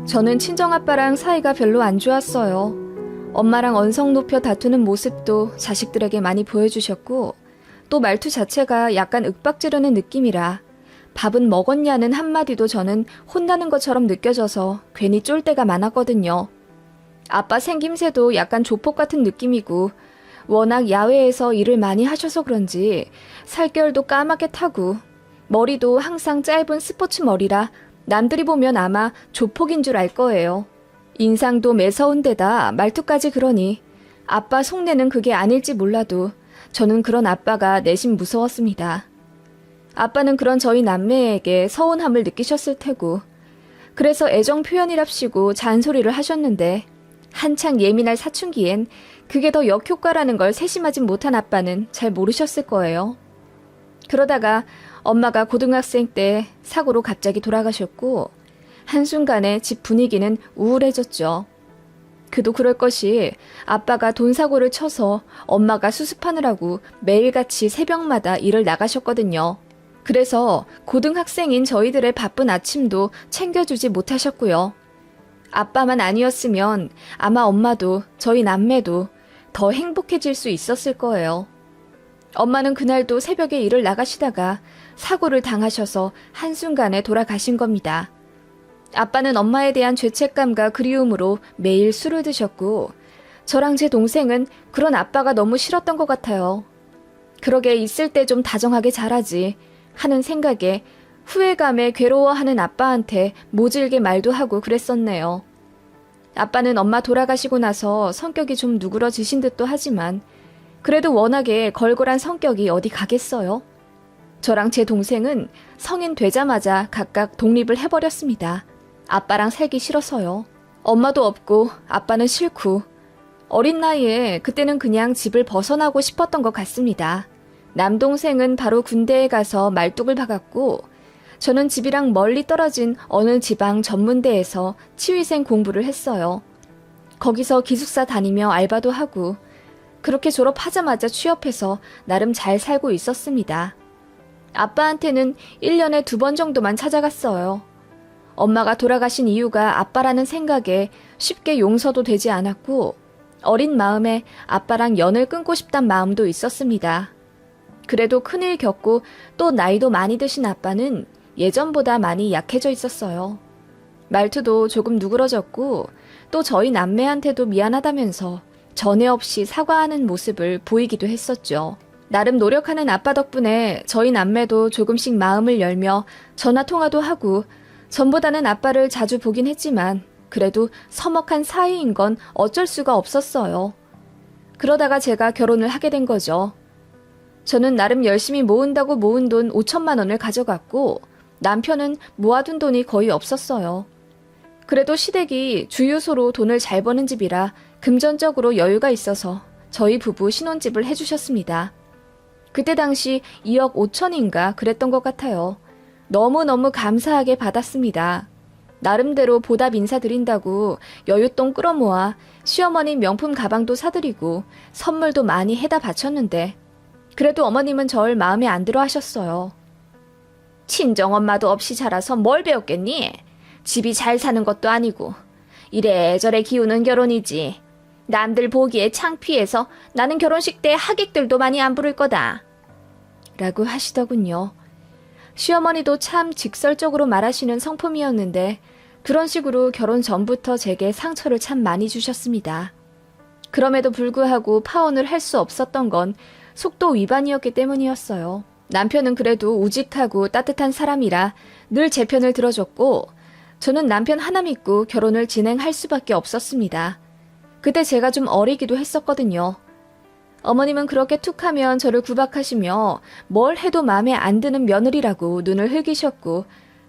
저는 친정아빠랑 사이가 별로 안 좋았어요. 엄마랑 언성 높여 다투는 모습도 자식들에게 많이 보여주셨고, 또 말투 자체가 약간 윽박지르는 느낌이라 밥은 먹었냐는 한마디도 저는 혼나는 것처럼 느껴져서 괜히 쫄 때가 많았거든요. 아빠 생김새도 약간 조폭 같은 느낌이고, 워낙 야외에서 일을 많이 하셔서 그런지 살결도 까맣게 타고 머리도 항상 짧은 스포츠 머리라 남들이 보면 아마 조폭인 줄 알 거예요. 인상도 매서운 데다 말투까지 그러니 아빠 속내는 그게 아닐지 몰라도 저는 그런 아빠가 내심 무서웠습니다. 아빠는 그런 저희 남매에게 서운함을 느끼셨을 테고, 그래서 애정 표현이랍시고 잔소리를 하셨는데, 한창 예민할 사춘기엔 그게 더 역효과라는 걸 세심하진 못한 아빠는 잘 모르셨을 거예요. 그러다가 엄마가 고등학생 때 사고로 갑자기 돌아가셨고, 한순간에 집 분위기는 우울해졌죠. 그도 그럴 것이 아빠가 돈 사고를 쳐서 엄마가 수습하느라고 매일같이 새벽마다 일을 나가셨거든요. 그래서 고등학생인 저희들의 바쁜 아침도 챙겨주지 못하셨고요. 아빠만 아니었으면 아마 엄마도 저희 남매도 더 행복해질 수 있었을 거예요. 엄마는 그날도 새벽에 일을 나가시다가 사고를 당하셔서 한순간에 돌아가신 겁니다. 아빠는 엄마에 대한 죄책감과 그리움으로 매일 술을 드셨고, 저랑 제 동생은 그런 아빠가 너무 싫었던 것 같아요. 그러게 있을 때 좀 다정하게 잘하지 하는 생각에 후회감에 괴로워하는 아빠한테 모질게 말도 하고 그랬었네요. 아빠는 엄마 돌아가시고 나서 성격이 좀 누그러지신 듯도 하지만 그래도 워낙에 걸걸한 성격이 어디 가겠어요? 저랑 제 동생은 성인 되자마자 각각 독립을 해버렸습니다. 아빠랑 살기 싫어서요. 엄마도 없고 아빠는 싫고 어린 나이에 그때는 그냥 집을 벗어나고 싶었던 것 같습니다. 남동생은 바로 군대에 가서 말뚝을 박았고, 저는 집이랑 멀리 떨어진 어느 지방 전문대에서 치위생 공부를 했어요. 거기서 기숙사 다니며 알바도 하고, 그렇게 졸업하자마자 취업해서 나름 잘 살고 있었습니다. 아빠한테는 1년에 2번 정도만 찾아갔어요. 엄마가 돌아가신 이유가 아빠라는 생각에 쉽게 용서도 되지 않았고, 어린 마음에 아빠랑 연을 끊고 싶단 마음도 있었습니다. 그래도 큰일 겪고 또 나이도 많이 드신 아빠는 예전보다 많이 약해져 있었어요. 말투도 조금 누그러졌고, 또 저희 남매한테도 미안하다면서 전에 없이 사과하는 모습을 보이기도 했었죠. 나름 노력하는 아빠 덕분에 저희 남매도 조금씩 마음을 열며 전화통화도 하고, 전보다는 아빠를 자주 보긴 했지만 그래도 서먹한 사이인 건 어쩔 수가 없었어요. 그러다가 제가 결혼을 하게 된 거죠. 저는 나름 열심히 모은다고 모은 돈 5천만 원을 가져갔고, 남편은 모아둔 돈이 거의 없었어요. 그래도 시댁이 주유소로 돈을 잘 버는 집이라 금전적으로 여유가 있어서 저희 부부 신혼집을 해주셨습니다. 그때 당시 2억 5천인가 그랬던 것 같아요. 너무너무 감사하게 받았습니다. 나름대로 보답 인사드린다고 여윳돈 끌어모아 시어머니 명품 가방도 사드리고 선물도 많이 해다 바쳤는데, 그래도 어머님은 절 마음에 안 들어 하셨어요. 친정엄마도 없이 자라서 뭘 배웠겠니? 집이 잘 사는 것도 아니고 이래저래 기우는 결혼이지. 남들 보기에 창피해서 나는 결혼식 때 하객들도 많이 안 부를 거다. 라고 하시더군요. 시어머니도 참 직설적으로 말하시는 성품이었는데 그런 식으로 결혼 전부터 제게 상처를 참 많이 주셨습니다. 그럼에도 불구하고 파혼을 할 수 없었던 건 속도 위반이었기 때문이었어요. 남편은 그래도 우직하고 따뜻한 사람이라 늘 제 편을 들어줬고, 저는 남편 하나 믿고 결혼을 진행할 수밖에 없었습니다. 그때 제가 좀 어리기도 했었거든요. 어머님은 그렇게 툭하면 저를 구박하시며 뭘 해도 마음에 안 드는 며느리라고 눈을 흘기셨고,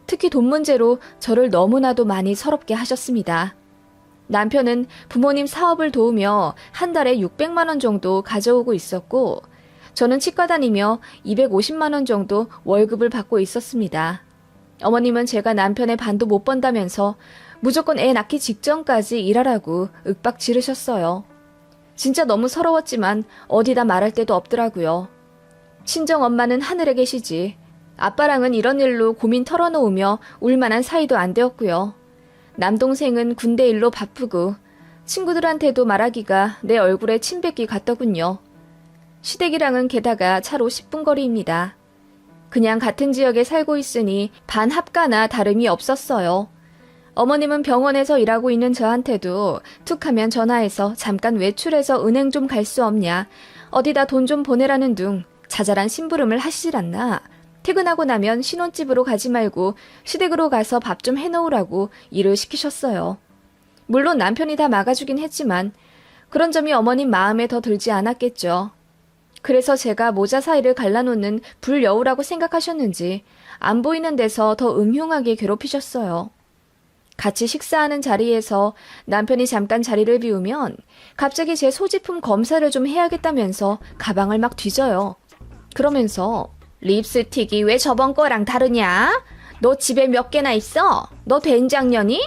특히 돈 문제로 저를 너무나도 많이 서럽게 하셨습니다. 남편은 부모님 사업을 도우며 한 달에 600만 원 정도 가져오고 있었고, 저는 치과 다니며 250만 원 정도 월급을 받고 있었습니다. 어머님은 제가 남편의 반도 못 번다면서 무조건 애 낳기 직전까지 일하라고 윽박 지르셨어요. 진짜 너무 서러웠지만 어디다 말할 데도 없더라고요. 친정엄마는 하늘에 계시지. 아빠랑은 이런 일로 고민 털어놓으며 울만한 사이도 안 되었고요. 남동생은 군대 일로 바쁘고 친구들한테도 말하기가 내 얼굴에 침 뱉기 같더군요. 시댁이랑은 게다가 차로 10분 거리입니다. 그냥 같은 지역에 살고 있으니 반합가나 다름이 없었어요. 어머님은 병원에서 일하고 있는 저한테도 툭하면 전화해서 잠깐 외출해서 은행 좀 갈 수 없냐, 어디다 돈 좀 보내라는 둥 자잘한 심부름을 하시질 않나, 퇴근하고 나면 신혼집으로 가지 말고 시댁으로 가서 밥 좀 해놓으라고 일을 시키셨어요. 물론 남편이 다 막아주긴 했지만 그런 점이 어머님 마음에 더 들지 않았겠죠. 그래서 제가 모자 사이를 갈라놓는 불여우라고 생각하셨는지 안 보이는 데서 더 음흉하게 괴롭히셨어요. 같이 식사하는 자리에서 남편이 잠깐 자리를 비우면 갑자기 제 소지품 검사를 좀 해야겠다면서 가방을 막 뒤져요. 그러면서 립스틱이 왜 저번 거랑 다르냐? 너 집에 몇 개나 있어? 너 된장년이?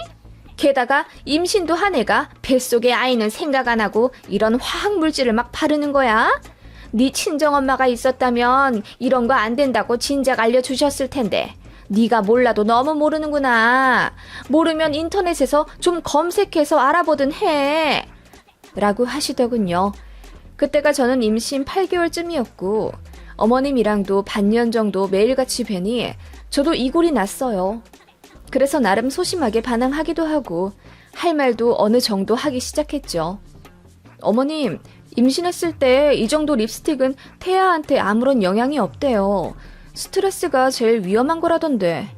게다가 임신도 한 애가 뱃속에 아이는 생각 안 하고 이런 화학물질을 막 바르는 거야? 네 친정엄마가 있었다면 이런 거 안 된다고 진작 알려주셨을 텐데 네가 몰라도 너무 모르는구나. 모르면 인터넷에서 좀 검색해서 알아보든 해. 라고 하시더군요. 그때가 저는 임신 8개월쯤이었고 어머님이랑도 반년 정도 매일같이 뵈니 저도 이골이 났어요. 그래서 나름 소심하게 반항하기도 하고 할 말도 어느 정도 하기 시작했죠. 어머님, 임신했을 때 이 정도 립스틱은 태아한테 아무런 영향이 없대요. 스트레스가 제일 위험한 거라던데.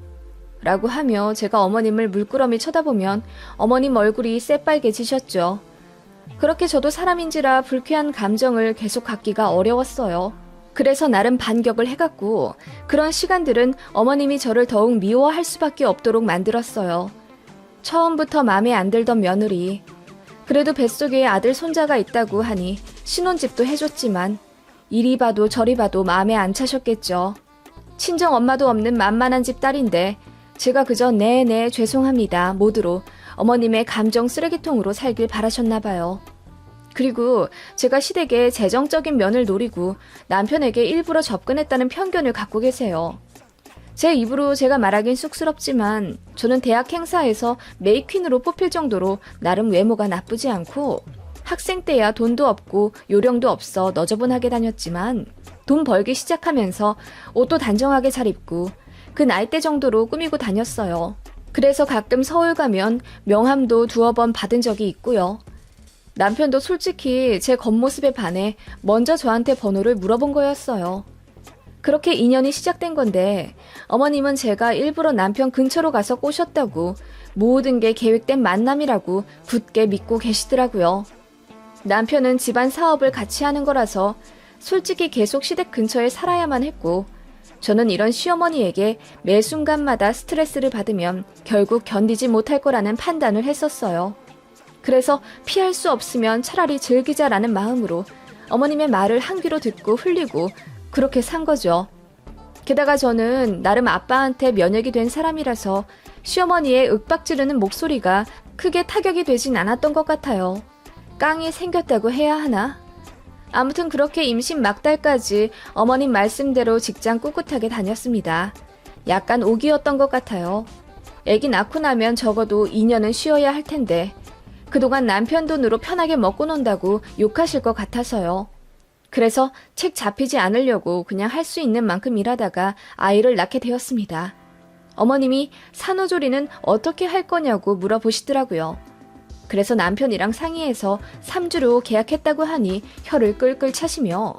라고 하며 제가 어머님을 물끄러미 쳐다보면 어머님 얼굴이 새빨개지셨죠. 그렇게 저도 사람인지라 불쾌한 감정을 계속 갖기가 어려웠어요. 그래서 나름 반격을 해갔고 그런 시간들은 어머님이 저를 더욱 미워할 수밖에 없도록 만들었어요. 처음부터 마음에 안 들던 며느리. 그래도 뱃속에 아들 손자가 있다고 하니 신혼집도 해줬지만 이리 봐도 저리 봐도 마음에 안 차셨겠죠. 친정 엄마도 없는 만만한 집 딸인데 제가 그저 네네 죄송합니다 모두로 어머님의 감정 쓰레기통으로 살길 바라셨나 봐요. 그리고 제가 시댁의 재정적인 면을 노리고 남편에게 일부러 접근했다는 편견을 갖고 계세요. 제 입으로 제가 말하긴 쑥스럽지만 저는 대학 행사에서 메이퀸으로 뽑힐 정도로 나름 외모가 나쁘지 않고 학생 때야 돈도 없고 요령도 없어 너저분하게 다녔지만 돈 벌기 시작하면서 옷도 단정하게 잘 입고 그 나이대 정도로 꾸미고 다녔어요. 그래서 가끔 서울 가면 명함도 두어 번 받은 적이 있고요. 남편도 솔직히 제 겉모습에 반해 먼저 저한테 번호를 물어본 거였어요. 그렇게 인연이 시작된 건데 어머님은 제가 일부러 남편 근처로 가서 꼬셨다고 모든 게 계획된 만남이라고 굳게 믿고 계시더라고요. 남편은 집안 사업을 같이 하는 거라서 솔직히 계속 시댁 근처에 살아야만 했고 저는 이런 시어머니에게 매 순간마다 스트레스를 받으면 결국 견디지 못할 거라는 판단을 했었어요. 그래서 피할 수 없으면 차라리 즐기자라는 마음으로 어머님의 말을 한 귀로 듣고 흘리고 그렇게 산 거죠. 게다가 저는 나름 아빠한테 면역이 된 사람이라서 시어머니의 윽박지르는 목소리가 크게 타격이 되진 않았던 것 같아요. 깡이 생겼다고 해야 하나? 아무튼 그렇게 임신 막달까지 어머님 말씀대로 직장 꿋꿋하게 다녔습니다. 약간 오기였던 것 같아요. 애기 낳고 나면 적어도 2년은 쉬어야 할 텐데 그동안 남편 돈으로 편하게 먹고 논다고 욕하실 것 같아서요. 그래서 책 잡히지 않으려고 그냥 할 수 있는 만큼 일하다가 아이를 낳게 되었습니다. 어머님이 산후조리는 어떻게 할 거냐고 물어보시더라고요. 그래서 남편이랑 상의해서 3주로 계약했다고 하니 혀를 끌끌 차시며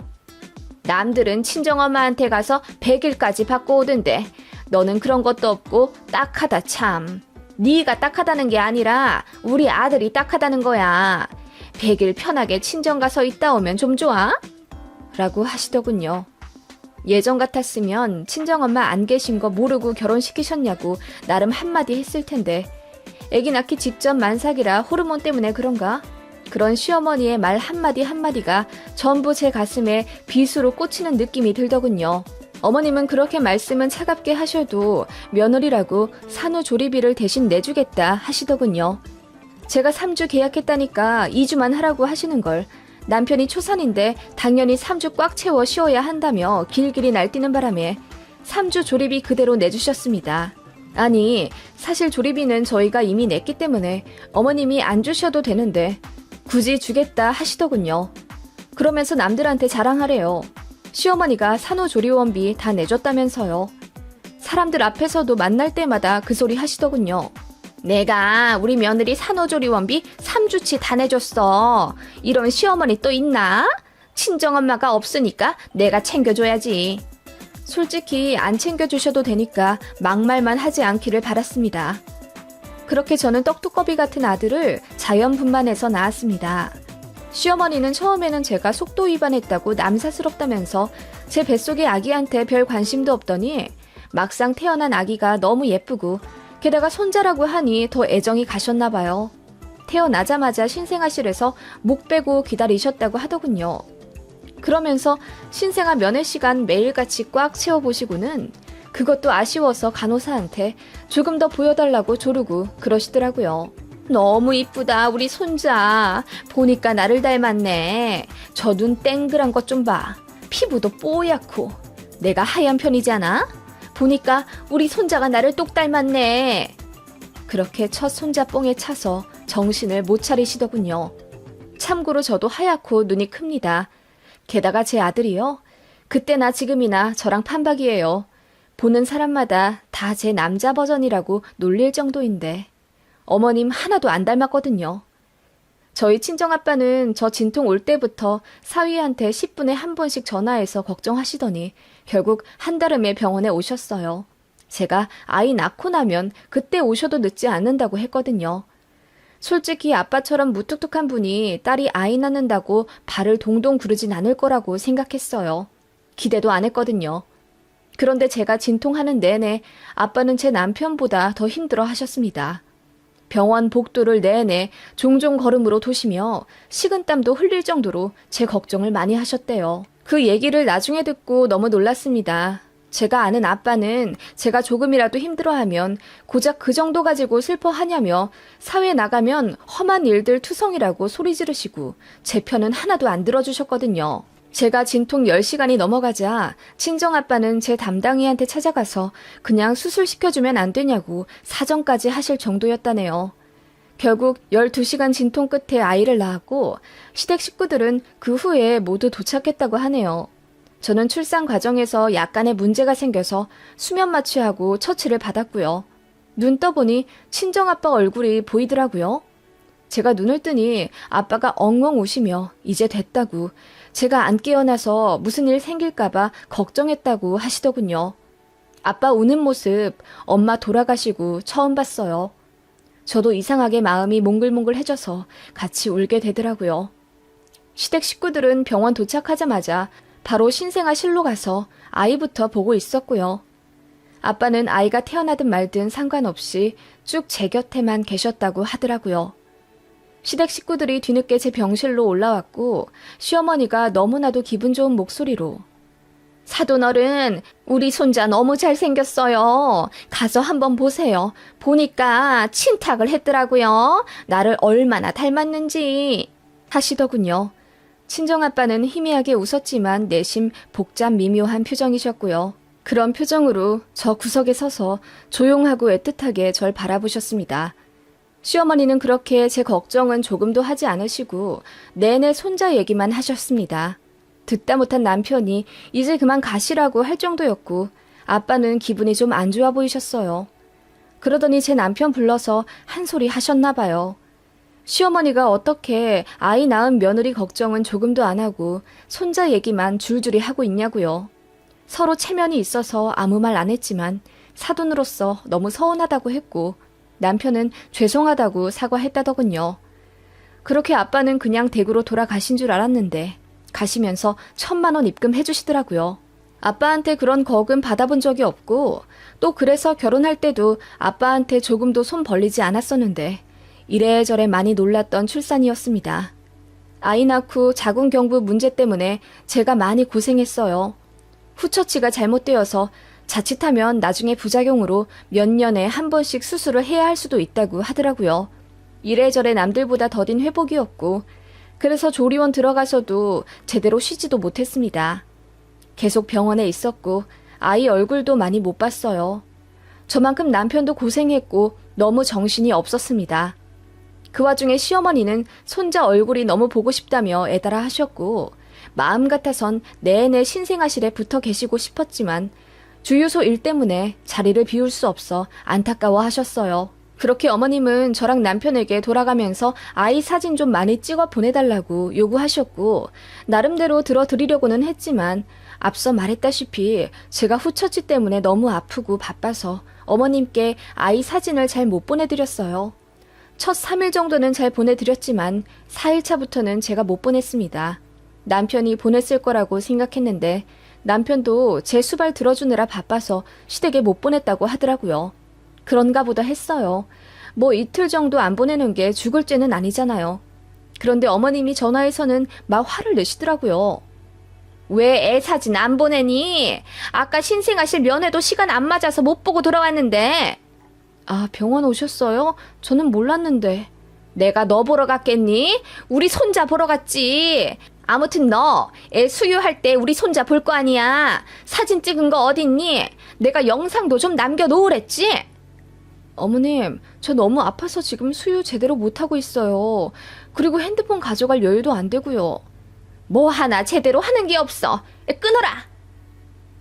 남들은 친정엄마한테 가서 100일까지 받고 오던데 너는 그런 것도 없고 딱하다 참. 네가 딱하다는 게 아니라 우리 아들이 딱하다는 거야. 100일 편하게 친정 가서 있다 오면 좀 좋아? 라고 하시더군요. 예전 같았으면 친정엄마 안 계신 거 모르고 결혼시키셨냐고 나름 한마디 했을 텐데 애기 낳기 직전 만삭이라 호르몬 때문에 그런가? 그런 시어머니의 말 한마디 한마디가 전부 제 가슴에 비수로 꽂히는 느낌이 들더군요. 어머님은 그렇게 말씀은 차갑게 하셔도 며느리라고 산후조리비를 대신 내주겠다 하시더군요. 제가 3주 계약했다니까 2주만 하라고 하시는 걸 남편이 초산인데 당연히 3주 꽉 채워 쉬어야 한다며 길길이 날뛰는 바람에 3주 조리비 그대로 내주셨습니다. 아니, 사실 조리비는 저희가 이미 냈기 때문에 어머님이 안 주셔도 되는데 굳이 주겠다 하시더군요. 그러면서 남들한테 자랑하래요. 시어머니가 산후조리원비 다 내줬다면서요. 사람들 앞에서도 만날 때마다 그 소리 하시더군요. 내가 우리 며느리 산후조리원비 3주치 다 내줬어. 이런 시어머니 또 있나? 친정엄마가 없으니까 내가 챙겨줘야지. 솔직히 안 챙겨주셔도 되니까 막말만 하지 않기를 바랐습니다. 그렇게 저는 떡두꺼비 같은 아들을 자연분만해서 낳았습니다. 시어머니는 처음에는 제가 속도 위반했다고 남사스럽다면서 제 뱃속의 아기한테 별 관심도 없더니 막상 태어난 아기가 너무 예쁘고 게다가 손자라고 하니 더 애정이 가셨나 봐요. 태어나자마자 신생아실에서 목 빼고 기다리셨다고 하더군요. 그러면서 신생아 면회 시간 매일같이 꽉 채워보시고는 그것도 아쉬워서 간호사한테 조금 더 보여달라고 조르고 그러시더라고요. 너무 이쁘다 우리 손자. 보니까 나를 닮았네. 저 눈 땡그란 것 좀 봐. 피부도 뽀얗고. 내가 하얀 편이잖아. 보니까 우리 손자가 나를 똑 닮았네. 그렇게 첫 손자 뽕에 차서 정신을 못 차리시더군요. 참고로 저도 하얗고 눈이 큽니다. 게다가 제 아들이요. 그때나 지금이나 저랑 판박이에요. 보는 사람마다 다 제 남자 버전이라고 놀릴 정도인데 어머님 하나도 안 닮았거든요. 저희 친정아빠는 저 진통 올 때부터 사위한테 10분에 한 번씩 전화해서 걱정하시더니 결국 한달음에 병원에 오셨어요. 제가 아이 낳고 나면 그때 오셔도 늦지 않는다고 했거든요. 솔직히 아빠처럼 무뚝뚝한 분이 딸이 아이 낳는다고 발을 동동 구르진 않을 거라고 생각했어요. 기대도 안 했거든요. 그런데 제가 진통하는 내내 아빠는 제 남편보다 더 힘들어 하셨습니다. 병원 복도를 내내 종종 걸음으로 도시며 식은땀도 흘릴 정도로 제 걱정을 많이 하셨대요. 그 얘기를 나중에 듣고 너무 놀랐습니다. 제가 아는 아빠는 제가 조금이라도 힘들어하면 고작 그 정도 가지고 슬퍼하냐며 사회 나가면 험한 일들 투성이라고 소리 지르시고 제 편은 하나도 안 들어주셨거든요. 제가 진통 10시간이 넘어가자 친정아빠는 제 담당이한테 찾아가서 그냥 수술시켜주면 안 되냐고 사정까지 하실 정도였다네요. 결국 12시간 진통 끝에 아이를 낳았고 시댁 식구들은 그 후에 모두 도착했다고 하네요. 저는 출산 과정에서 약간의 문제가 생겨서 수면 마취하고 처치를 받았고요. 눈 떠보니 친정아빠 얼굴이 보이더라고요. 제가 눈을 뜨니 아빠가 엉엉 우시며 이제 됐다고 제가 안 깨어나서 무슨 일 생길까봐 걱정했다고 하시더군요. 아빠 우는 모습 엄마 돌아가시고 처음 봤어요. 저도 이상하게 마음이 몽글몽글해져서 같이 울게 되더라고요. 시댁 식구들은 병원 도착하자마자 바로 신생아실로 가서 아이부터 보고 있었고요. 아빠는 아이가 태어나든 말든 상관없이 쭉 제 곁에만 계셨다고 하더라고요. 시댁 식구들이 뒤늦게 제 병실로 올라왔고 시어머니가 너무나도 기분 좋은 목소리로 사돈어른, 우리 손자 너무 잘생겼어요. 가서 한번 보세요. 보니까 친탁을 했더라고요. 나를 얼마나 닮았는지 하시더군요. 친정아빠는 희미하게 웃었지만 내심 복잡 미묘한 표정이셨고요. 그런 표정으로 저 구석에 서서 조용하고 애틋하게 절 바라보셨습니다. 시어머니는 그렇게 제 걱정은 조금도 하지 않으시고 내내 손자 얘기만 하셨습니다. 듣다 못한 남편이 이제 그만 가시라고 할 정도였고 아빠는 기분이 좀 안 좋아 보이셨어요. 그러더니 제 남편 불러서 한 소리 하셨나 봐요. 시어머니가 어떻게 아이 낳은 며느리 걱정은 조금도 안 하고 손자 얘기만 줄줄이 하고 있냐고요. 서로 체면이 있어서 아무 말 안 했지만 사돈으로서 너무 서운하다고 했고 남편은 죄송하다고 사과했다더군요. 그렇게 아빠는 그냥 댁으로 돌아가신 줄 알았는데 가시면서 1,000만 원 입금해 주시더라고요. 아빠한테 그런 거금 받아본 적이 없고 또 그래서 결혼할 때도 아빠한테 조금도 손 벌리지 않았었는데 이래저래 많이 놀랐던 출산이었습니다. 아이 낳고 자궁경부 문제 때문에 제가 많이 고생했어요. 후처치가 잘못되어서 자칫하면 나중에 부작용으로 몇 년에 한 번씩 수술을 해야 할 수도 있다고 하더라고요. 이래저래 남들보다 더딘 회복이었고 그래서 조리원 들어가서도 제대로 쉬지도 못했습니다. 계속 병원에 있었고 아이 얼굴도 많이 못 봤어요. 저만큼 남편도 고생했고 너무 정신이 없었습니다. 그 와중에 시어머니는 손자 얼굴이 너무 보고 싶다며 애달아 하셨고 마음 같아선 내내 신생아실에 붙어 계시고 싶었지만 주유소 일 때문에 자리를 비울 수 없어 안타까워 하셨어요. 그렇게 어머님은 저랑 남편에게 돌아가면서 아이 사진 좀 많이 찍어 보내달라고 요구하셨고 나름대로 들어드리려고는 했지만 앞서 말했다시피 제가 후처치 때문에 너무 아프고 바빠서 어머님께 아이 사진을 잘 못 보내드렸어요. 첫 3일 정도는 잘 보내드렸지만 4일차부터는 제가 못 보냈습니다. 남편이 보냈을 거라고 생각했는데 남편도 제 수발 들어주느라 바빠서 시댁에 못 보냈다고 하더라고요. 그런가 보다 했어요. 뭐 이틀 정도 안 보내는 게 죽을 죄는 아니잖아요. 그런데 어머님이 전화해서는 막 화를 내시더라고요. 왜 애 사진 안 보내니? 아까 신생아실 면회도 시간 안 맞아서 못 보고 돌아왔는데. 아, 병원 오셨어요? 저는 몰랐는데. 내가 너 보러 갔겠니? 우리 손자 보러 갔지. 아무튼 너 애 수유할 때 우리 손자 볼 거 아니야. 사진 찍은 거 어딨니? 내가 영상도 좀 남겨놓으랬지? 어머님, 저 너무 아파서 지금 수유 제대로 못하고 있어요. 그리고 핸드폰 가져갈 여유도 안 되고요. 뭐 하나 제대로 하는 게 없어. 끊어라.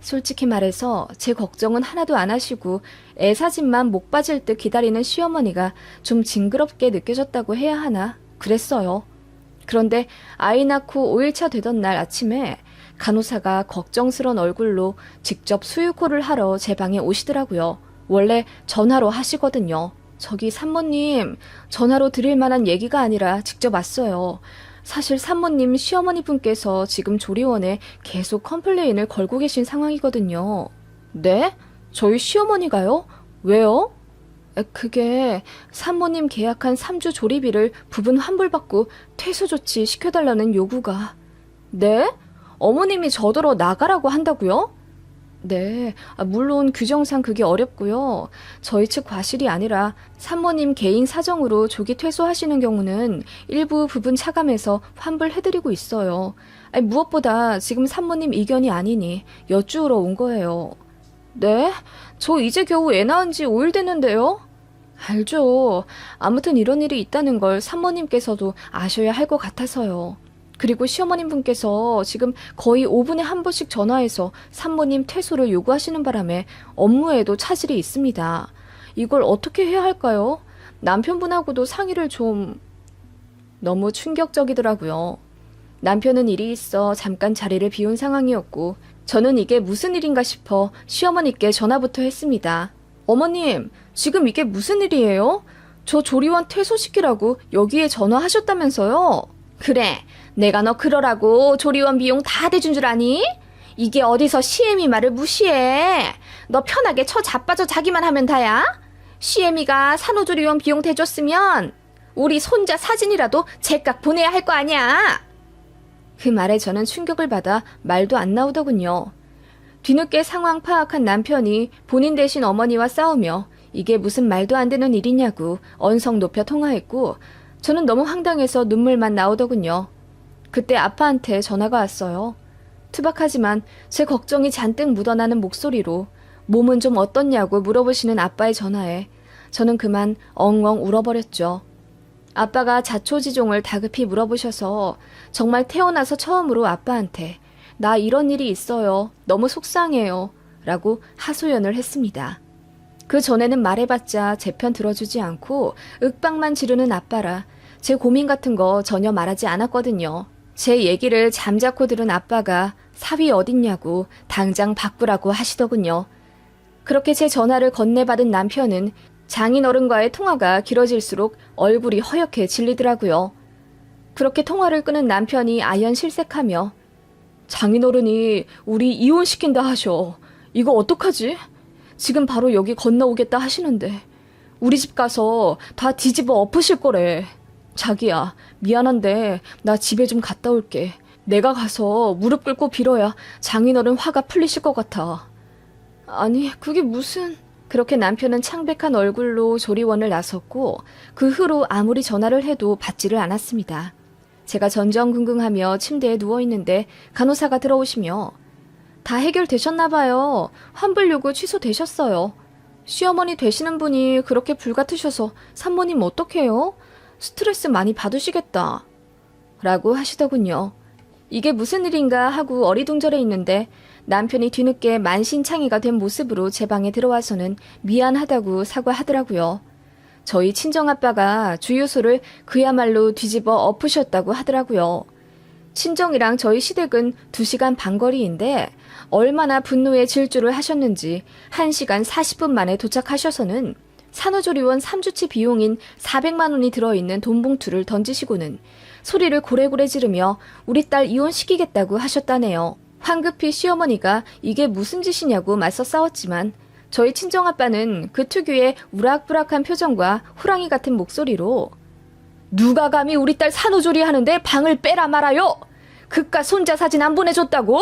솔직히 말해서 제 걱정은 하나도 안 하시고 애 사진만 목 빠질 듯 기다리는 시어머니가 좀 징그럽게 느껴졌다고 해야 하나? 그랬어요. 그런데 아이 낳고 5일차 되던 날 아침에 간호사가 걱정스런 얼굴로 직접 수유콜을 하러 제 방에 오시더라고요. 원래 전화로 하시거든요. 저기 산모님, 전화로 드릴 만한 얘기가 아니라 직접 왔어요. 사실 산모님 시어머니 분께서 지금 조리원에 계속 컴플레인을 걸고 계신 상황이거든요. 네? 저희 시어머니가요? 왜요? 그게 산모님 계약한 3주 조리비를 부분 환불받고 퇴소 조치 시켜달라는 요구가. 네? 어머님이 저더러 나가라고 한다고요? 네, 물론 규정상 그게 어렵고요. 저희 측 과실이 아니라 산모님 개인 사정으로 조기 퇴소하시는 경우는 일부 부분 차감해서 환불해드리고 있어요. 무엇보다 지금 산모님 이견이 아니니 여쭈으러 온 거예요. 네? 저 이제 겨우 애 낳은 지 5일 됐는데요? 알죠. 아무튼 이런 일이 있다는 걸 산모님께서도 아셔야 할 것 같아서요. 그리고 시어머님 분께서 지금 거의 5분에 한 번씩 전화해서 산모님 퇴소를 요구하시는 바람에 업무에도 차질이 있습니다. 이걸 어떻게 해야 할까요? 남편분하고도 상의를 좀... 너무 충격적이더라고요. 남편은 일이 있어 잠깐 자리를 비운 상황이었고 저는 이게 무슨 일인가 싶어 시어머니께 전화부터 했습니다. 어머님, 지금 이게 무슨 일이에요? 저 조리원 퇴소시키라고 여기에 전화하셨다면서요? 그래, 내가 너 그러라고 조리원 비용 다 대준 줄 아니? 이게 어디서 시애미 말을 무시해. 너 편하게 처 자빠져 자기만 하면 다야. 시애미가 산후조리원 비용 대줬으면 우리 손자 사진이라도 제깍 보내야 할 거 아니야. 그 말에 저는 충격을 받아 말도 안 나오더군요. 뒤늦게 상황 파악한 남편이 본인 대신 어머니와 싸우며 이게 무슨 말도 안 되는 일이냐고 언성 높여 통화했고 저는 너무 황당해서 눈물만 나오더군요. 그때 아빠한테 전화가 왔어요. 투박하지만 제 걱정이 잔뜩 묻어나는 목소리로 몸은 좀 어떻냐고 물어보시는 아빠의 전화에 저는 그만 엉엉 울어버렸죠. 아빠가 자초지종을 다급히 물어보셔서 정말 태어나서 처음으로 아빠한테 나 이런 일이 있어요. 너무 속상해요. 라고 하소연을 했습니다. 그 전에는 말해봤자 제 편 들어주지 않고 윽박만 지르는 아빠라 제 고민 같은 거 전혀 말하지 않았거든요. 제 얘기를 잠자코 들은 아빠가 사위 어딨냐고 당장 바꾸라고 하시더군요. 그렇게 제 전화를 건네받은 남편은 장인어른과의 통화가 길어질수록 얼굴이 허옇게 질리더라고요. 그렇게 통화를 끊은 남편이 아연실색하며 장인어른이 우리 이혼시킨다 하셔. 이거 어떡하지? 지금 바로 여기 건너오겠다 하시는데 우리 집 가서 다 뒤집어 엎으실 거래. 자기야, 미안한데 나 집에 좀 갔다 올게. 내가 가서 무릎 꿇고 빌어야 장인어른 화가 풀리실 것 같아. 아니, 그게 무슨... 그렇게 남편은 창백한 얼굴로 조리원을 나섰고 그 후로 아무리 전화를 해도 받지를 않았습니다. 제가 전전긍긍하며 침대에 누워있는데 간호사가 들어오시며 다 해결되셨나 봐요. 환불 요구 취소되셨어요. 시어머니 되시는 분이 그렇게 불같으셔서 산모님 어떡해요? 스트레스 많이 받으시겠다. 라고 하시더군요. 이게 무슨 일인가 하고 어리둥절해 있는데 남편이 뒤늦게 만신창이가 된 모습으로 제 방에 들어와서는 미안하다고 사과하더라고요. 저희 친정아빠가 주유소를 그야말로 뒤집어 엎으셨다고 하더라고요. 친정이랑 저희 시댁은 2시간 반 거리인데 얼마나 분노의 질주를 하셨는지 1시간 40분 만에 도착하셔서는 산후조리원 3주치 비용인 400만 원이 들어있는 돈 봉투를 던지시고는 소리를 고래고래 지르며 우리 딸 이혼시키겠다고 하셨다네요. 황급히 시어머니가 이게 무슨 짓이냐고 맞서 싸웠지만 저희 친정아빠는 그 특유의 우락부락한 표정과 호랑이 같은 목소리로 누가 감히 우리 딸 산후조리 하는데 방을 빼라 말아요? 그깟 손자 사진 안 보내줬다고?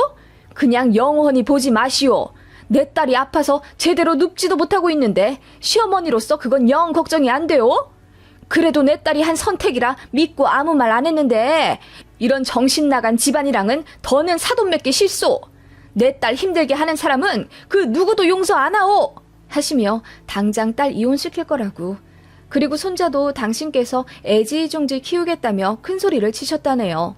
그냥 영원히 보지 마시오. 내 딸이 아파서 제대로 눕지도 못하고 있는데 시어머니로서 그건 영 걱정이 안 돼요? 그래도 내 딸이 한 선택이라 믿고 아무 말 안 했는데 이런 정신 나간 집안이랑은 더는 사돈 맺기 싫소. 내 딸 힘들게 하는 사람은 그 누구도 용서 안 하오. 하시며 당장 딸 이혼시킬 거라고. 그리고 손자도 당신께서 애지중지 키우겠다며 큰 소리를 치셨다네요.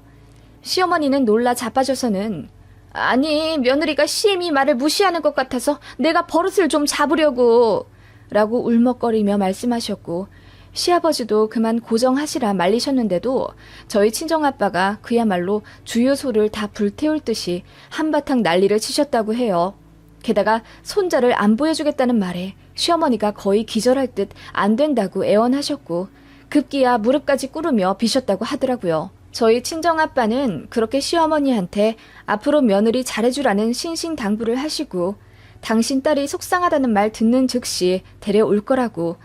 시어머니는 놀라 자빠져서는 아니 며느리가 시애미 말을 무시하는 것 같아서 내가 버릇을 좀 잡으려고 라고 울먹거리며 말씀하셨고 시아버지도 그만 고정하시라 말리셨는데도 저희 친정아빠가 그야말로 주유소를 다 불태울 듯이 한바탕 난리를 치셨다고 해요. 게다가 손자를 안 보여주겠다는 말에 시어머니가 거의 기절할 듯 안 된다고 애원하셨고 급기야 무릎까지 꿇으며 비셨다고 하더라고요. 저희 친정아빠는 그렇게 시어머니한테 앞으로 며느리 잘해주라는 신신당부를 하시고 당신 딸이 속상하다는 말 듣는 즉시 데려올 거라고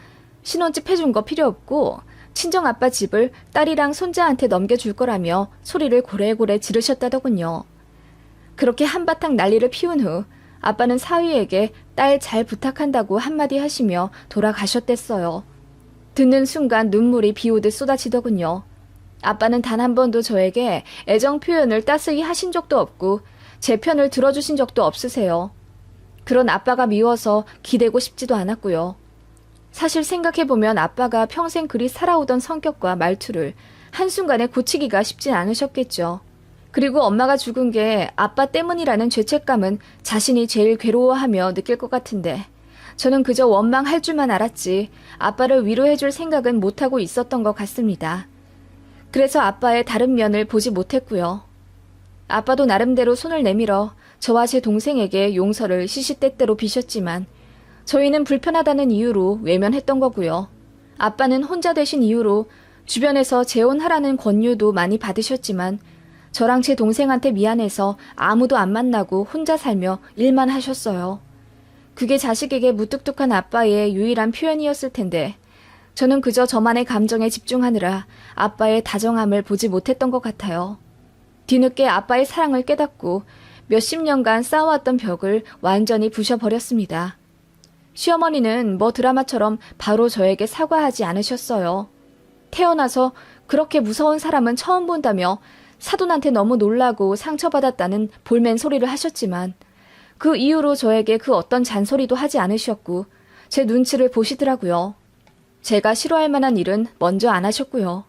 신혼집 해준 거 필요 없고 친정아빠 집을 딸이랑 손자한테 넘겨줄 거라며 소리를 고래고래 지르셨다더군요. 그렇게 한바탕 난리를 피운 후 아빠는 사위에게 딸 잘 부탁한다고 한마디 하시며 돌아가셨댔어요. 듣는 순간 눈물이 비오듯 쏟아지더군요. 아빠는 단 한 번도 저에게 애정 표현을 따스히 하신 적도 없고 제 편을 들어주신 적도 없으세요. 그런 아빠가 미워서 기대고 싶지도 않았고요. 사실 생각해보면 아빠가 평생 그리 살아오던 성격과 말투를 한순간에 고치기가 쉽진 않으셨겠죠. 그리고 엄마가 죽은 게 아빠 때문이라는 죄책감은 자신이 제일 괴로워하며 느낄 것 같은데 저는 그저 원망할 줄만 알았지 아빠를 위로해줄 생각은 못하고 있었던 것 같습니다. 그래서 아빠의 다른 면을 보지 못했고요. 아빠도 나름대로 손을 내밀어 저와 제 동생에게 용서를 시시때때로 비셨지만 저희는 불편하다는 이유로 외면했던 거고요. 아빠는 혼자 되신 이유로 주변에서 재혼하라는 권유도 많이 받으셨지만 저랑 제 동생한테 미안해서 아무도 안 만나고 혼자 살며 일만 하셨어요. 그게 자식에게 무뚝뚝한 아빠의 유일한 표현이었을 텐데 저는 그저 저만의 감정에 집중하느라 아빠의 다정함을 보지 못했던 것 같아요. 뒤늦게 아빠의 사랑을 깨닫고 몇십 년간 쌓아왔던 벽을 완전히 부셔버렸습니다. 시어머니는 뭐 드라마처럼 바로 저에게 사과하지 않으셨어요. 태어나서 그렇게 무서운 사람은 처음 본다며 사돈한테 너무 놀라고 상처받았다는 볼멘 소리를 하셨지만 그 이후로 저에게 그 어떤 잔소리도 하지 않으셨고 제 눈치를 보시더라고요. 제가 싫어할 만한 일은 먼저 안 하셨고요.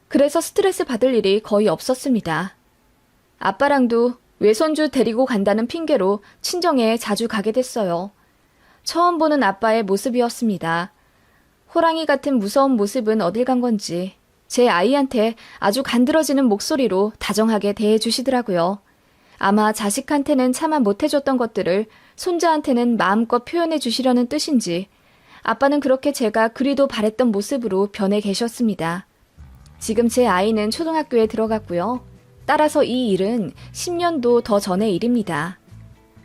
그래서 스트레스 받을 일이 거의 없었습니다. 아빠랑도 외손주 데리고 간다는 핑계로 친정에 자주 가게 됐어요. 처음 보는 아빠의 모습이었습니다. 호랑이 같은 무서운 모습은 어딜 간 건지 제 아이한테 아주 간드러지는 목소리로 다정하게 대해주시더라고요. 아마 자식한테는 차마 못해줬던 것들을 손자한테는 마음껏 표현해 주시려는 뜻인지 아빠는 그렇게 제가 그리도 바랬던 모습으로 변해 계셨습니다. 지금 제 아이는 초등학교에 들어갔고요. 따라서 이 일은 10년도 더 전의 일입니다.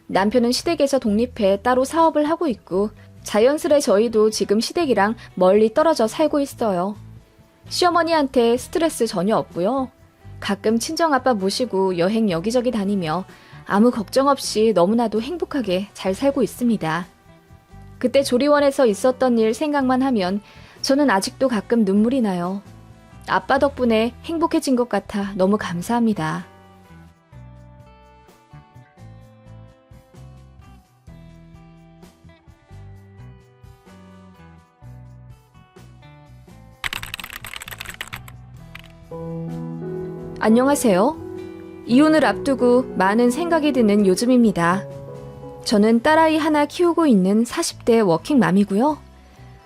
남편은 시댁에서 독립해 따로 사업을 하고 있고 자연스레 저희도 지금 시댁이랑 멀리 떨어져 살고 있어요. 시어머니한테 스트레스 전혀 없고요. 가끔 친정아빠 모시고 여행 여기저기 다니며 아무 걱정 없이 너무나도 행복하게 잘 살고 있습니다. 그때 조리원에서 있었던 일 생각만 하면 저는 아직도 가끔 눈물이 나요. 아빠 덕분에 행복해진 것 같아 너무 감사합니다. 안녕하세요. 이혼을 앞두고 많은 생각이 드는 요즘입니다. 저는 딸아이 하나 키우고 있는 40대 워킹맘이고요.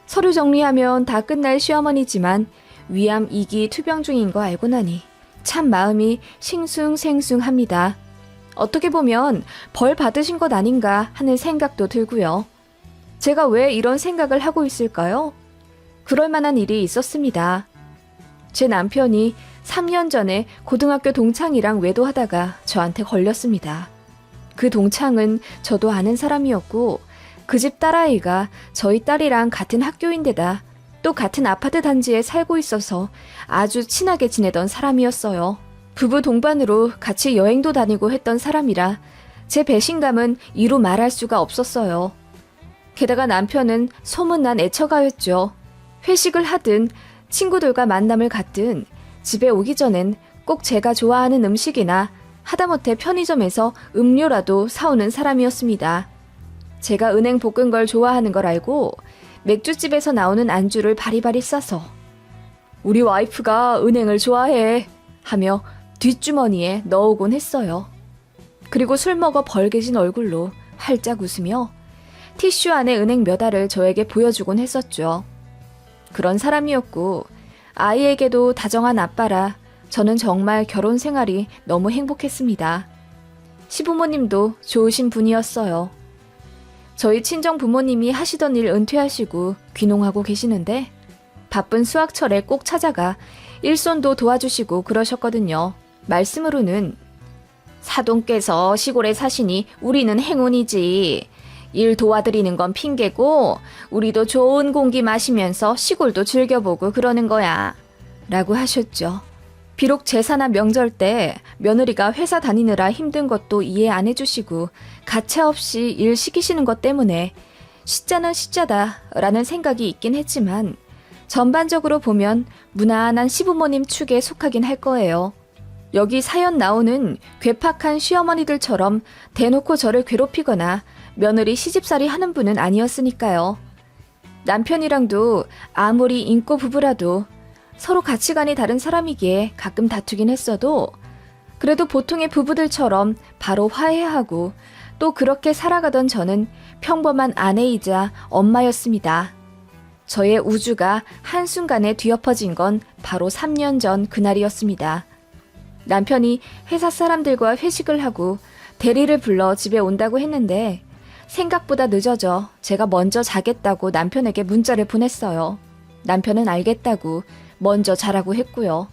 서류 정리하면 다 끝날 시어머니지만 위암 2기 투병 중인 거 알고 나니 참 마음이 싱숭생숭합니다. 어떻게 보면 벌 받으신 것 아닌가 하는 생각도 들고요. 제가 왜 이런 생각을 하고 있을까요? 그럴 만한 일이 있었습니다. 제 남편이 3년 전에 고등학교 동창이랑 외도하다가 저한테 걸렸습니다. 그 동창은 저도 아는 사람이었고 그 집 딸아이가 저희 딸이랑 같은 학교인데다 또 같은 아파트 단지에 살고 있어서 아주 친하게 지내던 사람이었어요. 부부 동반으로 같이 여행도 다니고 했던 사람이라 제 배신감은 이루 말할 수가 없었어요. 게다가 남편은 소문난 애처가였죠. 회식을 하든 친구들과 만남을 갖든 집에 오기 전엔 꼭 제가 좋아하는 음식이나 하다못해 편의점에서 음료라도 사오는 사람이었습니다. 제가 은행 볶은 걸 좋아하는 걸 알고 맥주집에서 나오는 안주를 바리바리 싸서 우리 와이프가 은행을 좋아해 하며 뒷주머니에 넣어오곤 했어요. 그리고 술 먹어 벌개진 얼굴로 활짝 웃으며 티슈 안에 은행 몇 알을 저에게 보여주곤 했었죠. 그런 사람이었고 아이에게도 다정한 아빠라 저는 정말 결혼 생활이 너무 행복했습니다. 시부모님도 좋으신 분이었어요. 저희 친정 부모님이 하시던 일 은퇴하시고 귀농하고 계시는데 바쁜 수학철에 꼭 찾아가 일손도 도와주시고 그러셨거든요. 말씀으로는 사돈께서 시골에 사시니 우리는 행운이지. 일 도와드리는 건 핑계고 우리도 좋은 공기 마시면서 시골도 즐겨보고 그러는 거야. 라고 하셨죠. 비록 제사나 명절 때 며느리가 회사 다니느라 힘든 것도 이해 안 해주시고 가차없이 일 시키시는 것 때문에 시자는 시자다 라는 생각이 있긴 했지만 전반적으로 보면 무난한 시부모님 축에 속하긴 할 거예요. 여기 사연 나오는 괴팍한 시어머니들처럼 대놓고 저를 괴롭히거나 며느리 시집살이 하는 분은 아니었으니까요. 남편이랑도 아무리 인고 부부라도 서로 가치관이 다른 사람이기에 가끔 다투긴 했어도 그래도 보통의 부부들처럼 바로 화해하고 또 그렇게 살아가던 저는 평범한 아내이자 엄마였습니다. 저의 우주가 한순간에 뒤엎어진 건 바로 3년 전 그날이었습니다. 남편이 회사 사람들과 회식을 하고 대리를 불러 집에 온다고 했는데 생각보다 늦어져 제가 먼저 자겠다고 남편에게 문자를 보냈어요. 남편은 알겠다고 먼저 자라고 했고요.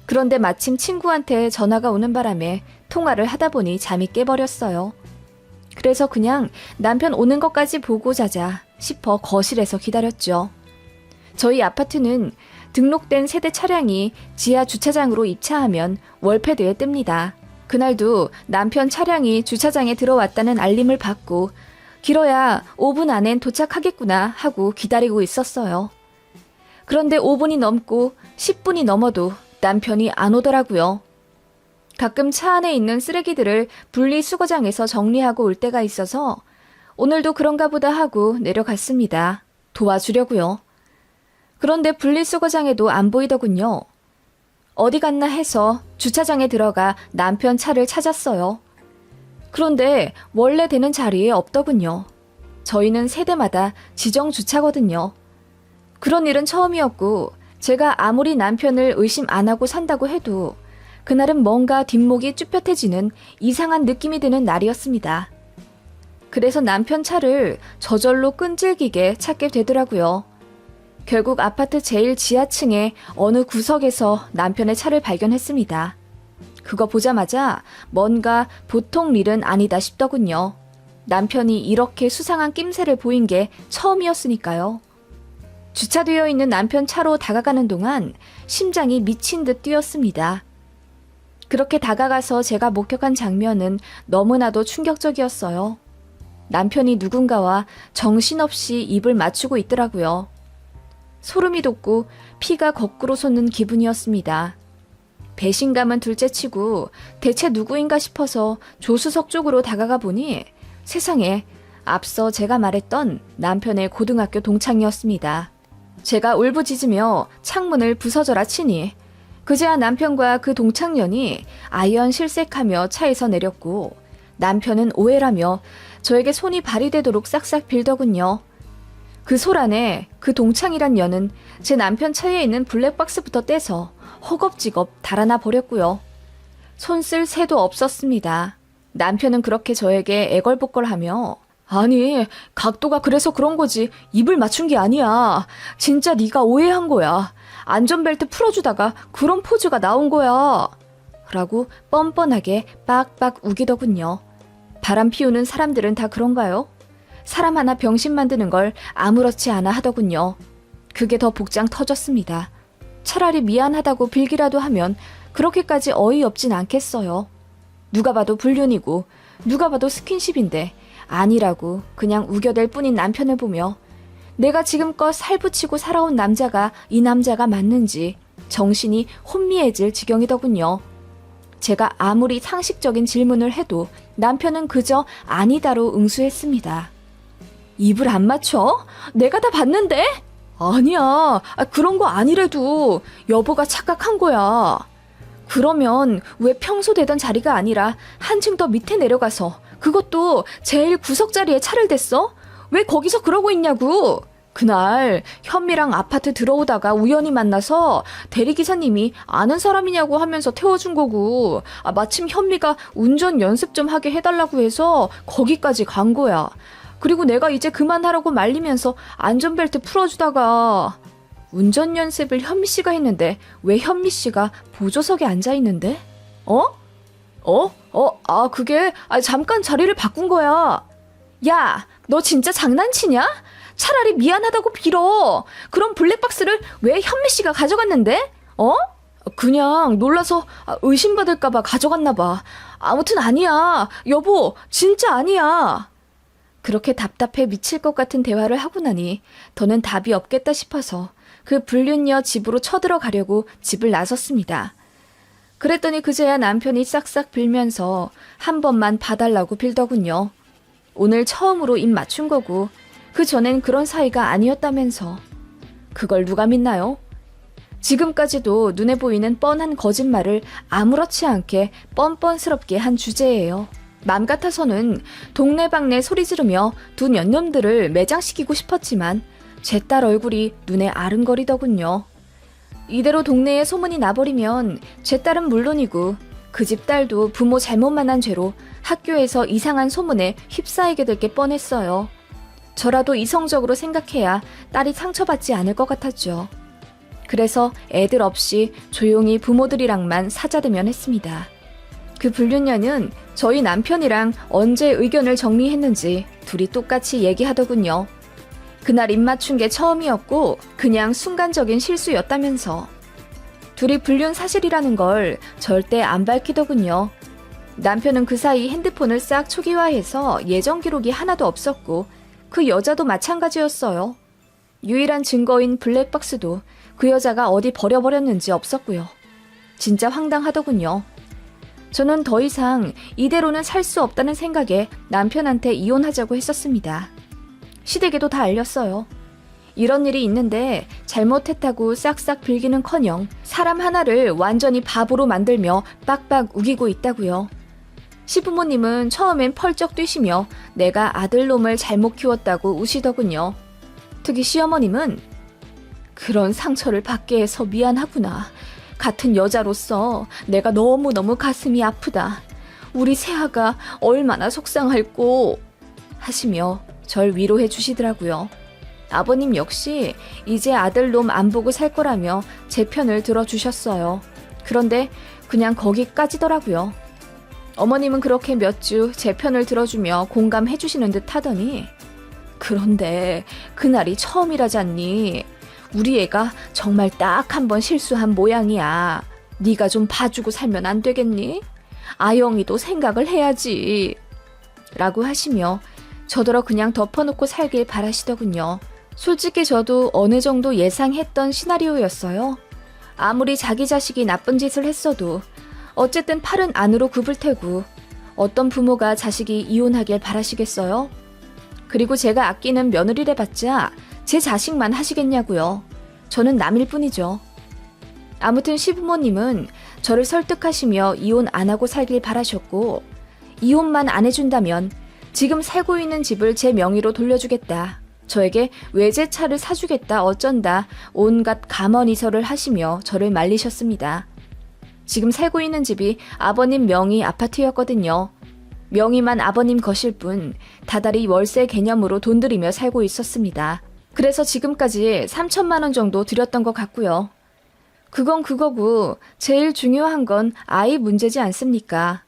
그런데 마침 친구한테 전화가 오는 바람에 통화를 하다 보니 잠이 깨버렸어요. 그래서 그냥 남편 오는 것까지 보고 자자 싶어 거실에서 기다렸죠. 저희 아파트는 등록된 세대 차량이 지하 주차장으로 입차하면 월패드에 뜹니다. 그날도 남편 차량이 주차장에 들어왔다는 알림을 받고 길어야 5분 안엔 도착하겠구나 하고 기다리고 있었어요. 그런데 5분이 넘고 10분이 넘어도 남편이 안 오더라고요. 가끔 차 안에 있는 쓰레기들을 분리수거장에서 정리하고 올 때가 있어서 오늘도 그런가 보다 하고 내려갔습니다. 도와주려고요. 그런데 분리수거장에도 안 보이더군요. 어디 갔나 해서 주차장에 들어가 남편 차를 찾았어요. 그런데 원래 되는 자리에 없더군요. 저희는 세대마다 지정 주차거든요. 그런 일은 처음이었고 제가 아무리 남편을 의심 안 하고 산다고 해도 그날은 뭔가 뒷목이 쭈뼛해지는 이상한 느낌이 드는 날이었습니다. 그래서 남편 차를 저절로 끈질기게 찾게 되더라고요. 결국 아파트 제일 지하층의 어느 구석에서 남편의 차를 발견했습니다. 그거 보자마자 뭔가 보통 일은 아니다 싶더군요. 남편이 이렇게 수상한 낌새를 보인 게 처음이었으니까요. 주차되어 있는 남편 차로 다가가는 동안 심장이 미친 듯 뛰었습니다. 그렇게 다가가서 제가 목격한 장면은 너무나도 충격적이었어요. 남편이 누군가와 정신없이 입을 맞추고 있더라고요. 소름이 돋고 피가 거꾸로 솟는 기분이었습니다. 배신감은 둘째치고 대체 누구인가 싶어서 조수석 쪽으로 다가가 보니 세상에 앞서 제가 말했던 남편의 고등학교 동창이었습니다. 제가 울부짖으며 창문을 부서져라 치니 그제야 남편과 그 동창년이 아연 실색하며 차에서 내렸고 남편은 오해라며 저에게 손이 발휘되도록 싹싹 빌더군요. 그 소란에 그 동창이란 년은 제 남편 차에 있는 블랙박스부터 떼서 허겁지겁 달아나 버렸고요. 손 쓸 새도 없었습니다. 남편은 그렇게 저에게 애걸복걸하며 아니, 각도가 그래서 그런 거지 입을 맞춘 게 아니야. 진짜 네가 오해한 거야. 안전벨트 풀어주다가 그런 포즈가 나온 거야. 라고 뻔뻔하게 빡빡 우기더군요. 바람 피우는 사람들은 다 그런가요? 사람 하나 병신 만드는 걸 아무렇지 않아 하더군요. 그게 더 복장 터졌습니다. 차라리 미안하다고 빌기라도 하면 그렇게까지 어이없진 않겠어요. 누가 봐도 불륜이고 누가 봐도 스킨십인데 아니라고 그냥 우겨댈 뿐인 남편을 보며 내가 지금껏 살붙이고 살아온 남자가 이 남자가 맞는지 정신이 혼미해질 지경이더군요. 제가 아무리 상식적인 질문을 해도 남편은 그저 아니다로 응수했습니다. 입을 안 맞춰? 내가 다 봤는데? 아니야. 그런 거 아니래도 여보가 착각한 거야. 그러면 왜 평소 되던 자리가 아니라 한층 더 밑에 내려가서 그것도 제일 구석 자리에 차를 댔어? 왜 거기서 그러고 있냐고. 그날 현미랑 아파트 들어오다가 우연히 만나서 대리기사님이 아는 사람이냐고 하면서 태워준 거고 마침 현미가 운전 연습 좀 하게 해달라고 해서 거기까지 간 거야. 그리고 내가 이제 그만하라고 말리면서 안전벨트 풀어주다가 운전 연습을 현미 씨가 했는데 왜 현미 씨가 보조석에 앉아 있는데? 그게 잠깐 자리를 바꾼 거야. 야, 너 진짜 장난치냐? 차라리 미안하다고 빌어. 그럼 블랙박스를 왜 현미 씨가 가져갔는데? 그냥 놀라서 의심받을까봐 가져갔나 봐. 아무튼 아니야. 여보, 진짜 아니야. 그렇게 답답해 미칠 것 같은 대화를 하고 나니 더는 답이 없겠다 싶어서 그 불륜녀 집으로 쳐들어가려고 집을 나섰습니다. 그랬더니 그제야 남편이 싹싹 빌면서 한 번만 봐달라고 빌더군요. 오늘 처음으로 입 맞춘 거고 그 전엔 그런 사이가 아니었다면서. 그걸 누가 믿나요? 지금까지도 눈에 보이는 뻔한 거짓말을 아무렇지 않게 뻔뻔스럽게 한 주제예요. 맘 같아서는 동네방네 소리 지르며 두 년놈들을 매장시키고 싶었지만 제 딸 얼굴이 눈에 아른거리더군요. 이대로 동네에 소문이 나버리면 제 딸은 물론이고 그 집 딸도 부모 잘못만 한 죄로 학교에서 이상한 소문에 휩싸이게 될 게 뻔했어요. 저라도 이성적으로 생각해야 딸이 상처받지 않을 것 같았죠. 그래서 애들 없이 조용히 부모들이랑만 사자대면 했습니다. 그 불륜녀는 저희 남편이랑 언제 의견을 정리했는지 둘이 똑같이 얘기하더군요. 그날 입 맞춘 게 처음이었고 그냥 순간적인 실수였다면서. 둘이 불륜 사실이라는 걸 절대 안 밝히더군요. 남편은 그 사이 핸드폰을 싹 초기화해서 예전 기록이 하나도 없었고 그 여자도 마찬가지였어요. 유일한 증거인 블랙박스도 그 여자가 어디 버려버렸는지 없었고요. 진짜 황당하더군요. 저는 더 이상 이대로는 살 수 없다는 생각에 남편한테 이혼하자고 했었습니다. 시댁에도 다 알렸어요. 이런 일이 있는데 잘못했다고 싹싹 빌기는커녕 사람 하나를 완전히 바보로 만들며 빡빡 우기고 있다고요. 시부모님은 처음엔 펄쩍 뛰시며 내가 아들놈을 잘못 키웠다고 우시더군요. 특히 시어머님은 그런 상처를 받게 해서 미안하구나. 같은 여자로서 내가 너무너무 가슴이 아프다. 우리 새아가 얼마나 속상할꼬 하시며 절 위로해 주시더라고요. 아버님 역시 이제 아들놈 안 보고 살 거라며 제 편을 들어주셨어요. 그런데 그냥 거기까지더라고요. 어머님은 그렇게 몇 주 제 편을 들어주며 공감해 주시는 듯 하더니 그런데 그날이 처음이라잖니. 우리 애가 정말 딱 한 번 실수한 모양이야. 네가 좀 봐주고 살면 안 되겠니? 아영이도 생각을 해야지. 라고 하시며 저더러 그냥 덮어놓고 살길 바라시더군요. 솔직히 저도 어느 정도 예상했던 시나리오였어요. 아무리 자기 자식이 나쁜 짓을 했어도 어쨌든 팔은 안으로 굽을 테고 어떤 부모가 자식이 이혼하길 바라시겠어요? 그리고 제가 아끼는 며느리래 봤자 제 자식만 하시겠냐고요. 저는 남일 뿐이죠. 아무튼 시부모님은 저를 설득하시며 이혼 안 하고 살길 바라셨고, 이혼만 안 해준다면 지금 살고 있는 집을 제 명의로 돌려주겠다, 저에게 외제차를 사주겠다 어쩐다 온갖 감언이설을 하시며 저를 말리셨습니다. 지금 살고 있는 집이 아버님 명의 아파트였거든요. 명의만 아버님 것일 뿐 다달이 월세 개념으로 돈 들이며 살고 있었습니다. 그래서 지금까지 3천만 원 정도 들였던 것 같고요. 그건 그거고 제일 중요한 건 아이 문제지 않습니까?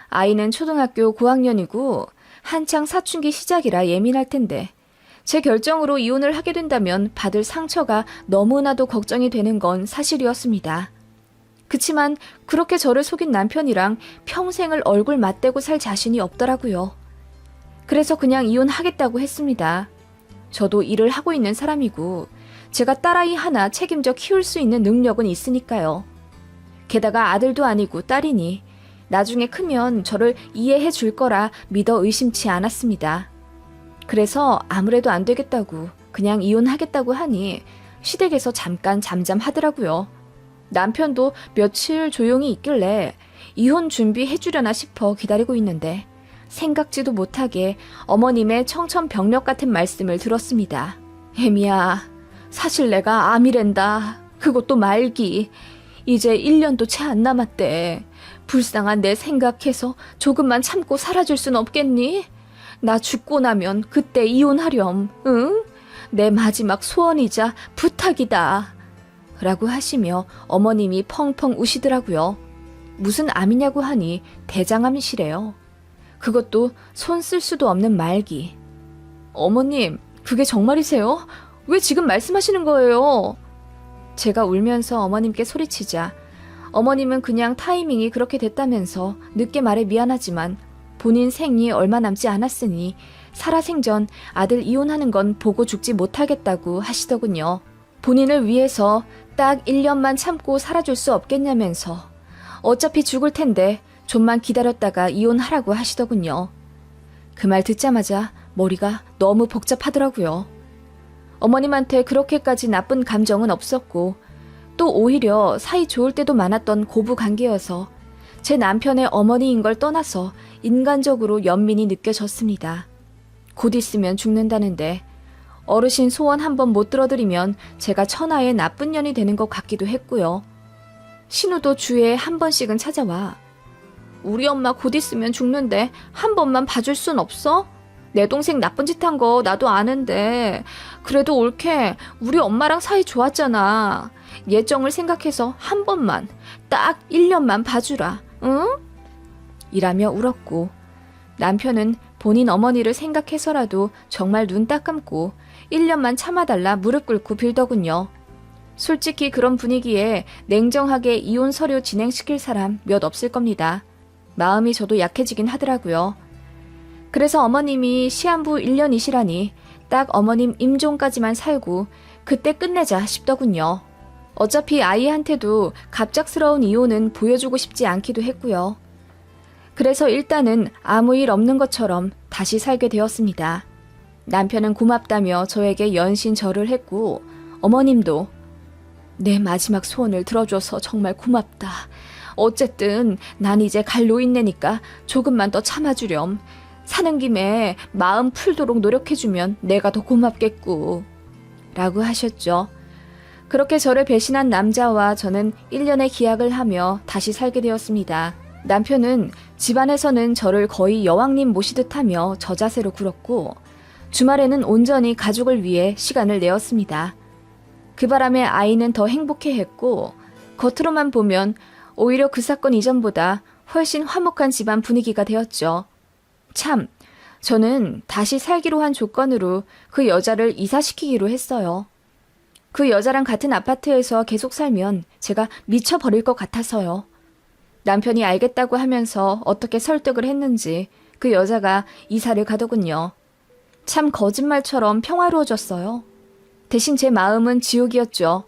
아이는 초등학교 고학년이고 한창 사춘기 시작이라 예민할 텐데 제 결정으로 이혼을 하게 된다면 받을 상처가 너무나도 걱정이 되는 건 사실이었습니다. 그치만 그렇게 저를 속인 남편이랑 평생을 얼굴 맞대고 살 자신이 없더라고요. 그래서 그냥 이혼하겠다고 했습니다. 저도 일을 하고 있는 사람이고 제가 딸아이 하나 책임져 키울 수 있는 능력은 있으니까요. 게다가 아들도 아니고 딸이니 나중에 크면 저를 이해해 줄 거라 믿어 의심치 않았습니다. 그래서 아무래도 안 되겠다고 그냥 이혼하겠다고 하니 시댁에서 잠깐 잠잠하더라고요. 남편도 며칠 조용히 있길래 이혼 준비해 주려나 싶어 기다리고 있는데 생각지도 못하게 어머님의 청천벽력 같은 말씀을 들었습니다. 혜미야, 사실 내가 암이란다. 그것도 말기. 이제 1년도 채 안 남았대. 불쌍한 내 생각해서 조금만 참고 살아줄 순 없겠니? 나 죽고 나면 그때 이혼하렴. 응? 내 마지막 소원이자 부탁이다. 라고 하시며 어머님이 펑펑 우시더라고요. 무슨 암이냐고 하니 대장암이시래요. 그것도 손 쓸 수도 없는 말기. 어머님, 그게 정말이세요? 왜 지금 말씀하시는 거예요? 제가 울면서 어머님께 소리치자 어머님은 그냥 타이밍이 그렇게 됐다면서 늦게 말해 미안하지만 본인 생이 얼마 남지 않았으니 살아생전 아들 이혼하는 건 보고 죽지 못하겠다고 하시더군요. 본인을 위해서 딱 1년만 참고 살아줄 수 없겠냐면서 어차피 죽을 텐데 좀만 기다렸다가 이혼하라고 하시더군요. 그 말 듣자마자 머리가 너무 복잡하더라고요. 어머님한테 그렇게까지 나쁜 감정은 없었고 또 오히려 사이 좋을 때도 많았던 고부관계여서 제 남편의 어머니인 걸 떠나서 인간적으로 연민이 느껴졌습니다. 곧 있으면 죽는다는데 어르신 소원 한번 못 들어드리면 제가 천하의 나쁜 년이 되는 것 같기도 했고요. 신우도 주에 한 번씩은 찾아와. 우리 엄마 곧 있으면 죽는데 한 번만 봐줄 순 없어? 내 동생 나쁜 짓 한 거 나도 아는데 그래도 옳게 우리 엄마랑 사이 좋았잖아. 예정을 생각해서 한 번만, 딱 1년만 봐주라. 응? 이라며 울었고 남편은 본인 어머니를 생각해서라도 정말 눈 딱 감고 1년만 참아달라 무릎 꿇고 빌더군요. 솔직히 그런 분위기에 냉정하게 이혼 서류 진행시킬 사람 몇 없을 겁니다. 마음이 저도 약해지긴 하더라고요. 그래서 어머님이 시한부 1년이시라니 딱 어머님 임종까지만 살고 그때 끝내자 싶더군요. 어차피 아이한테도 갑작스러운 이혼은 보여주고 싶지 않기도 했고요. 그래서 일단은 아무 일 없는 것처럼 다시 살게 되었습니다. 남편은 고맙다며 저에게 연신절을 했고 어머님도 내 마지막 소원을 들어줘서 정말 고맙다. 어쨌든 난 이제 갈 노인네니까 조금만 더 참아주렴. 사는 김에 마음 풀도록 노력해주면 내가 더 고맙겠고 라고 하셨죠. 그렇게 저를 배신한 남자와 저는 1년의 기약을 하며 다시 살게 되었습니다. 남편은 집안에서는 저를 거의 여왕님 모시듯 하며 저자세로 굴었고 주말에는 온전히 가족을 위해 시간을 내었습니다. 그 바람에 아이는 더 행복해했고 겉으로만 보면 오히려 그 사건 이전보다 훨씬 화목한 집안 분위기가 되었죠. 참, 저는 다시 살기로 한 조건으로 그 여자를 이사시키기로 했어요. 그 여자랑 같은 아파트에서 계속 살면 제가 미쳐버릴 것 같아서요. 남편이 알겠다고 하면서 어떻게 설득을 했는지 그 여자가 이사를 가더군요. 참 거짓말처럼 평화로워졌어요. 대신 제 마음은 지옥이었죠.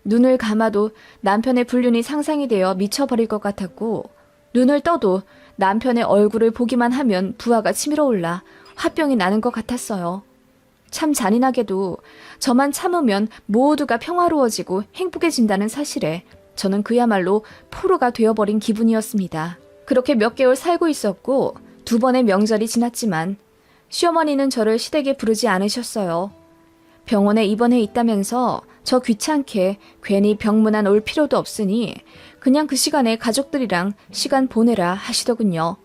눈을 감아도 남편의 불륜이 상상이 되어 미쳐버릴 것 같았고 눈을 떠도 남편의 얼굴을 보기만 하면 부하가 치밀어 올라 화병이 나는 것 같았어요. 참 잔인하게도 저만 참으면 모두가 평화로워지고 행복해진다는 사실에 저는 그야말로 포로가 되어버린 기분이었습니다. 그렇게 몇 개월 살고 있었고 2번의 명절이 지났지만 시어머니는 저를 시댁에 부르지 않으셨어요. 병원에 입원해 있다면서 저 귀찮게 괜히 병문안 올 필요도 없으니 그냥 그 시간에 가족들이랑 시간 보내라 하시더군요.